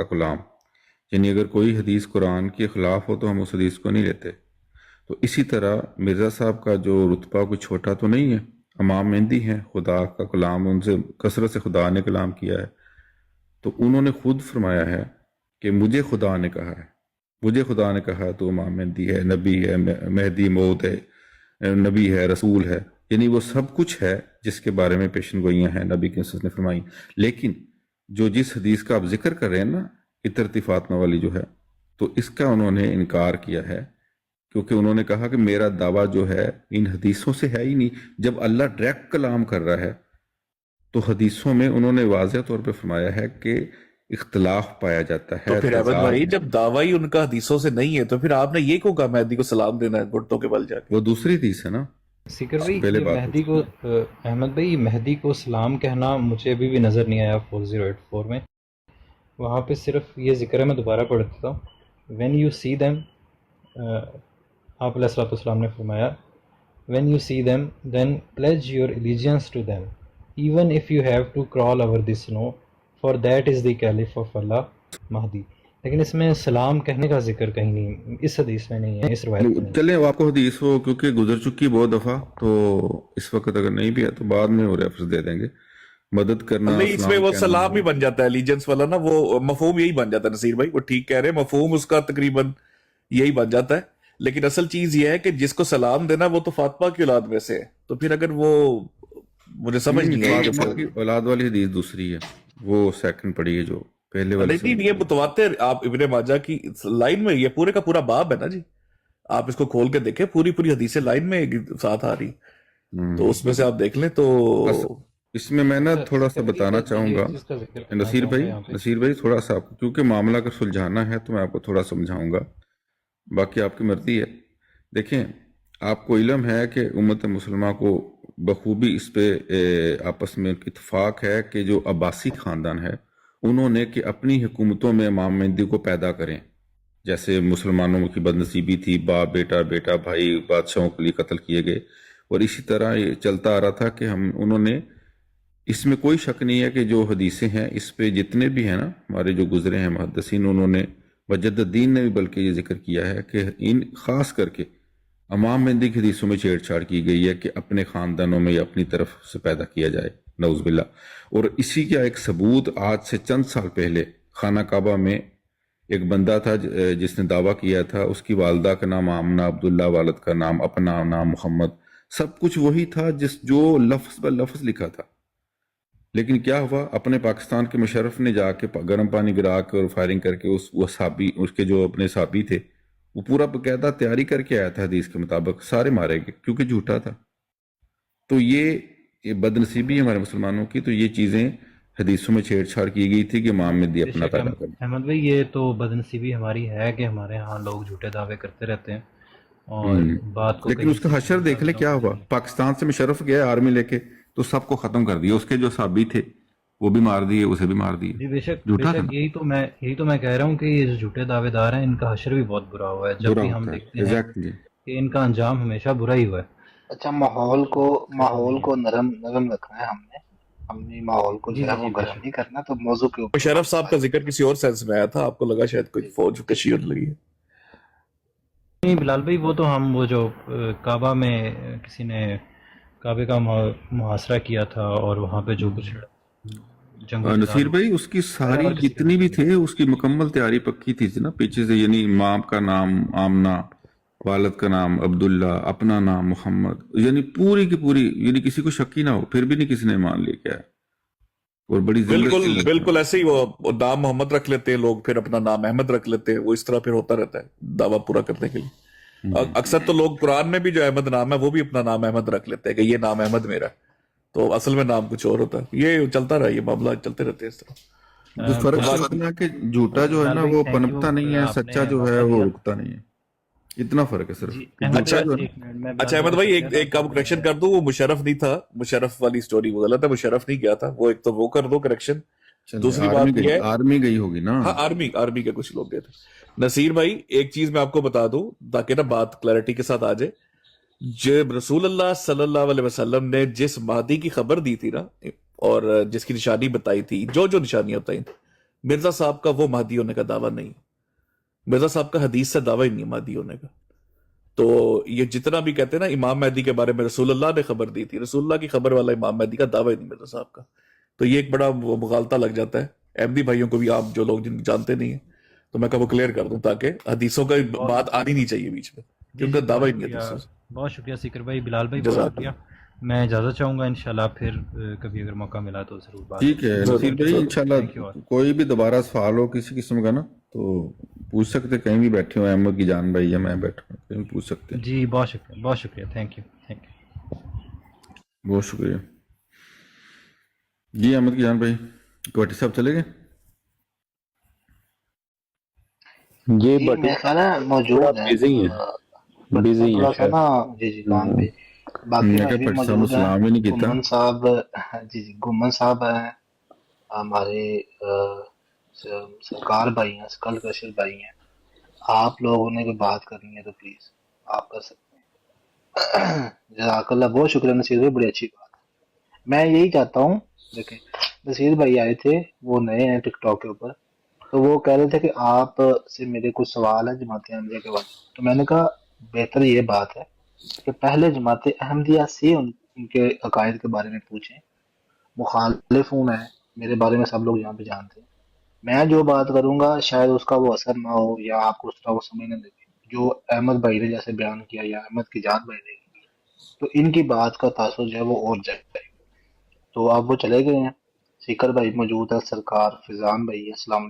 کا کلام، یعنی اگر کوئی حدیث قرآن کے خلاف ہو تو ہم اس حدیث کو نہیں لیتے۔ تو اسی طرح مرزا صاحب کا جو رتبہ کوئی چھوٹا تو نہیں ہے، امام مہدی ہیں، خدا کا کلام، ان سے کثرت سے خدا نے کلام کیا ہے، تو انہوں نے خود فرمایا ہے کہ مجھے خدا نے کہا ہے، مجھے خدا نے کہا تو امام مہدی ہے، نبی ہے، مہدی موعود ہے، نبی ہے، رسول ہے، یعنی وہ سب کچھ ہے جس کے بارے میں پیشن گوئیاں ہیں نبی کے نے فرمائی۔ لیکن جو جس حدیث کا آپ ذکر کر رہے ہیں نا، اطرتی فاطمہ والی جو ہے، تو اس کا انہوں نے انکار کیا ہے، کیونکہ انہوں نے کہا کہ میرا دعویٰ جو ہے ان حدیثوں سے ہے ہی نہیں۔ جب اللہ ڈائریکٹ کلام کر رہا ہے تو حدیثوں میں انہوں نے واضح طور پہ فرمایا ہے کہ اختلاف پایا جاتا تو ہے، پھر احمد تضاد بھائی ہے۔ جب دعویٰ ہی ان کا حدیثوں سے نہیں ہے تو پھر آپ نے یہ کیوں کہا مہدی کو سلام دینا ہے گھٹنوں کے بل جا کے؟ وہ دوسری حدیث ہے نا، سکر اس سے بھائی پہلے یہ بات ہو مہدی چکی کو ہے۔ احمد بھائی مہدی کو سلام کہنا مجھے ابھی بھی نظر نہیں آیا 4084 میں، وہاں پہ صرف یہ ذکر ہے، میں دوبارہ پڑھ دیتا ہوں۔ وین یو سی دیم، آپ علیہ الصلوۃ والسلام نے فرمایا when you see them then pledge your allegiance to them even if you have to crawl over the snow for that is the caliph of Allah مہدی۔ لیکن اس میں سلام کہنے کا ذکر کہیں نہیں، اس حدیث میں نہیں ہے، اس روایت میں نہیں ہے۔ چلیں، وہ آپ کو حدیث ہو کیونکہ گزر چکی بہت دفعہ، تو اس وقت اگر نہیں بھی ہے تو بعد میں وہ ریفرنس دے دیں گے۔ مدد کرنا، نہیں، اس میں سلام وہ کہنا، سلام ہی بن جاتا ہے ایلیجنس والا نا، وہ مفہوم یہی بن جاتا ہے نصیر بھائی، وہ ٹھیک کہہ رہے ہیں، مفہوم اس کا تقریباً یہی بن جاتا ہے، لیکن اصل چیز یہ ہے کہ جس کو سلام دینا وہ تو فاطمہ کی اولاد میں سے ہے، تو پھر اگر وہ مجھے سمجھ نہیں، نہیں آئی کہ فاطمہ کی اولاد والی حدیث دوسری ہے، وہ سیکنڈ پڑی ہے، جو پہلے والی سے نہیں، یہ متواتر آپ ابن ماجہ کی لائن میں، یہ پورے کا پورا باب ہے نا جی، آپ اس کو کھول کے دیکھیں، پوری حدیثیں لائن میں ساتھ آ رہی، تو اس میں سے آپ دیکھ لیں تو بس اس میں میں نا تھوڑا سا سکر بھائی بتانا چاہوں ایک گا، چیز کا ذکر کرنا نصیر چاہوں گا بھائی، یہاں پہ۔ نصیر بھائی تھوڑا سا کیونکہ معاملہ اگر سلجھانا ہے تو میں آپ کو تھوڑا سمجھاؤں گا، باقی آپ کی مرضی ہے۔ دیکھیں، آپ کو علم ہے کہ امت مسلمہ کو بخوبی اس پہ آپس میں اتفاق ہے کہ جو عباسی خاندان ہے انہوں نے کہ اپنی حکومتوں میں امام مہدی کو پیدا کریں، جیسے مسلمانوں کی بدنصیبی تھی، باپ بیٹا، بیٹا بھائی بادشاہوں کے لیے قتل کیے گئے، اور اسی طرح یہ چلتا آ رہا تھا کہ انہوں نے، اس میں کوئی شک نہیں ہے کہ جو حدیثیں ہیں اس پہ جتنے بھی ہیں نا ہمارے جو گزرے ہیں محدثین، انہوں نے، مجد الدین نے بھی بلکہ یہ ذکر کیا ہے کہ ان خاص کر کے امام مہدی کی حدیثوں میں چھیڑ چھاڑ کی گئی ہے کہ اپنے خاندانوں میں یا اپنی طرف سے پیدا کیا جائے، نعوذ باللہ۔ اور اسی کا ایک ثبوت آج سے چند سال پہلے خانہ کعبہ میں ایک بندہ تھا جس نے دعویٰ کیا تھا، اس کی والدہ کا نام آمنہ، عبداللہ والد کا نام، اپنا نام محمد، سب کچھ وہی تھا جو لفظ بہ لفظ لکھا تھا۔ لیکن کیا ہوا، اپنے پاکستان کے مشرف نے جا کے گرم پانی گرا کے اور فائرنگ کر کے وہ صحابی، اس کے جو اپنے صحابی تھے، وہ پورا باقاعدہ تیاری کر کے آیا تھا حدیث کے مطابق، سارے مارے گئے کیونکہ جھوٹا تھا۔ تو یہ بد نصیبی ہے ہمارے مسلمانوں کی، تو یہ چیزیں حدیثوں میں چھیڑ چھاڑ کی گئی تھی کہ امام مہدی بے اپنا شک پیدا کریں۔ احمد بھائی، یہ تو بدنصیبی ہماری ہے کہ ہمارے ہاں لوگ جھوٹے دعوے کرتے رہتے ہیں اور بات کو لیکن کہیں اس کا سے حشر دیکھ لے کیا ہوا، پاکستان سے مشرف گیا آرمی لے کے تو سب کو ختم کر دیا، اس کے جو صحابی تھے وہ بھی مار دیے، اسے بھی مار دیے، جی بے شک جھوٹا تھا نا، یہی تو میں کہہ رہا ہوں کہ یہ جو جھوٹے دعوے دار ہیں ان کا حشر بھی بہت برا ہوا ہے، جب برا بھی ہم ہوتا ہے، دیکھتے ہیں ایگزیکٹلی۔ کہ ان کا انجام ہمیشہ برا ہی ہوا ہے، اچھا، خیر نہیں ماحول ہے۔ کو نرم رکھنا ہے ہم نے ماحول کو جی جو ہے جی وہ جی بے گرم شک۔ نہیں کرنا، تو موضوع کے اوپر مشرف ہم صاحب کا ذکر کسی اور سینس میں آیا تھا، آپ کو لگا شاید کوئی فوج کشی اور لگی ہے۔ نہیں بلال بھائی، وہ تو ہم وہ جو کعبہ میں کسی نے کعبے کا محاصرہ کیا تھا اور وہاں پہ جو کچھ جنگ و جدال نصیر ہوا، بھائی، اس کی ظاہر ہے ساری ہر کسی کا جتنی بھی ذکر تھے اس کی مکمل تیاری پکی تھی نا پیچھے سے، یعنی ماں کا نام آمنہ، والد کا نام عبداللہ، اپنا نام محمد، یعنی پوری کی پوری، یعنی کسی کو شک ہی نہ ہو، پھر بھی نہیں کسی نے مان لیا کیا ہے، اور بڑی ذلت سے لڑتے بالکل ایسے ہی وہ نام محمد رکھ لیتے ہیں لوگ، پھر اپنا نام احمد رکھ لیتے ہیں، وہ اس طرح پھر ہوتا رہتا ہے دعویٰ پورا کرنے کے لیے۔ اکثر تو لوگ قرآن میں بھی جو احمد نام ہے وہ بھی اپنا نام احمد رکھ لیتے ہیں کہ یہ نام احمد میرا ہے، تو اصل میں نام کچھ اور ہوتا ہے۔ یہ چلتا رہا، یہ معاملہ چلتے رہتے ہیں اس طرح۔ جو فرق بلال صرف اتنا کہ جھوٹا جو ہے بلال نا بھائی وہ تھینک یو، پنپتا نہیں ہے، آپ سچا نے جو ہے موقع وہ دیا۔ رکتا نہیں ہے، اتنا فرق ہے صرف جی کہ احمد جھوٹا بھائی جو ہے ایک منٹ میں بلال اچھا احمد بھائی، کو کہہ ایک رہا آپ ہوں کریکشن کر دوں، وہ مشرف نہیں تھا، مشرف والی سٹوری وہ غلط ہے، مشرف نہیں گیا تھا وہ، ایک تو وہ کر دو کریکشن۔ دوسری بات یہ ہے، آرمی گئی ہوگی نا، ہاں آرمی کے کچھ لوگ گئے تھے۔ نصیر بھائی ایک چیز میں آپ کو بتا دوں تاکہ نا بات کلیئرٹی کے ساتھ آ جائے، جب رسول اللہ صلی اللہ علیہ وسلم نے جس مہدی کی خبر دی تھی نا اور جس کی نشانی بتائی تھی، جو نشانیاں بتائی تھی، مرزا صاحب کا وہ مہدی ہونے کا دعویٰ نہیں. مرزا صاحب کا حدیث سے دعویٰ ہی نہیں ہے مہدی ہونے کا. تو یہ جتنا بھی کہتے ہیں نا امام مہدی کے بارے میں رسول اللہ نے خبر دی تھی، رسول اللہ کی خبر والا امام مہدی کا دعویٰ ہی نہیں مرزا صاحب کا. تو یہ ایک بڑا مغالطہ لگ جاتا ہے احمدی بھائیوں کو بھی، آپ جو لوگ جن جانتے نہیں ہیں تو میں کہا وہ کلیئر کر دوں تاکہ حدیثوں کا بات آنی نہیں چاہیے بیچ میں، کیونکہ جی دعویٰ ہی بہت نہیں ہے شکریہ، دوسرے سے. بہت شکریہ سیکر بھائی، بلال بھائی بہت جزاک شکریہ. اللہ. میں اجازت چاہوں گا، انشاءاللہ پھر کبھی اگر موقع ملا تو ضرور بات ٹھیک ہے ہوگی. نصیر بھائی، تھینک یو انشاءاللہ آل. کوئی بھی دوبارہ سوال ہو کسی قسم کا نا تو پوچھ سکتے، کہیں بھی بیٹھے ہو، احمد کی جان بھائی یا میں بیٹھا ہوں، کہیں بھی پوچھ سکتے ہیں. جی بہت شکریہ، بہت شکریہ، تھینک یو، تھینک یو. بہت شکریہ. جی احمد کی جان بھائی، کوٹی صاحب چلے گئے؟ جی جی بٹ میرا خیال ہے موجود ہیں، بزی ہیں، بٹ بزی ہیں تھوڑا سا شاید. نا جی کام پہ. باقی میں میں کہا بھی پٹی صاحب نے موجود ہیں. سلام بھی نہیں کیتا. گمن صاحب، جی گمن صاحب ہیں ہمارے، سرکار بھائی ہیں، سکل کشر بھائی ہیں. آپ لوگوں نے کوئی بات کرنی ہے تو پلیز آپ کر سکتے ہیں. جزاک اللہ، بہت شکریہ نصیر بھائی، بڑی اچھی بات ہے. میں یہی چاہتا ہوں، دیکھیں نصیر بھائی آئے تھے، وہ نئے ہیں ٹک ٹاک کے اوپر، تو وہ کہہ رہے تھے کہ آپ سے میرے کچھ سوال ہے جماعت احمدیہ کے بارے میں. تو میں نے کہا بہتر یہ بات ہے کہ پہلے جماعت احمدیہ سے ان کے عقائد کے بارے میں پوچھیں. مخالف ہوں میں، میرے بارے میں سب لوگ یہاں پہ جانتے ہیں. میں جو بات کروں گا شاید اس کا وہ اثر نہ ہو یا آپ کو اس طرح وہ سمجھ نہ لگے جو احمد بھائی نے جیسے بیان کیا یا احمد کی جان بھائی نے کی. تو ان کی بات کا تاثر جو ہے وہ اور جائے. تو آپ وہ چلے گئے ہیں. سیکر بھائی موجود ہے، سرکار فیضان بھائی، السلام علیکم.